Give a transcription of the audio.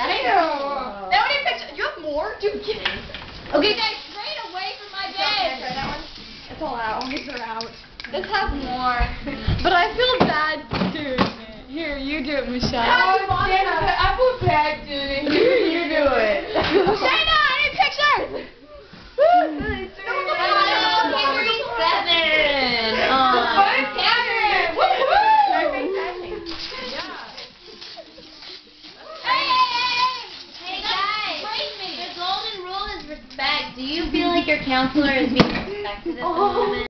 Now I need a picture. You have more? Dude, get it. Okay, guys, straight away from my bed. Try that one. It's all out. They're out. Let's have more. But I feel bad doing it. Here, you do it, Michelle. I feel bad doing it. You do it. Shayna, I need pictures. Do you feel like your counselor is being respected at the moment?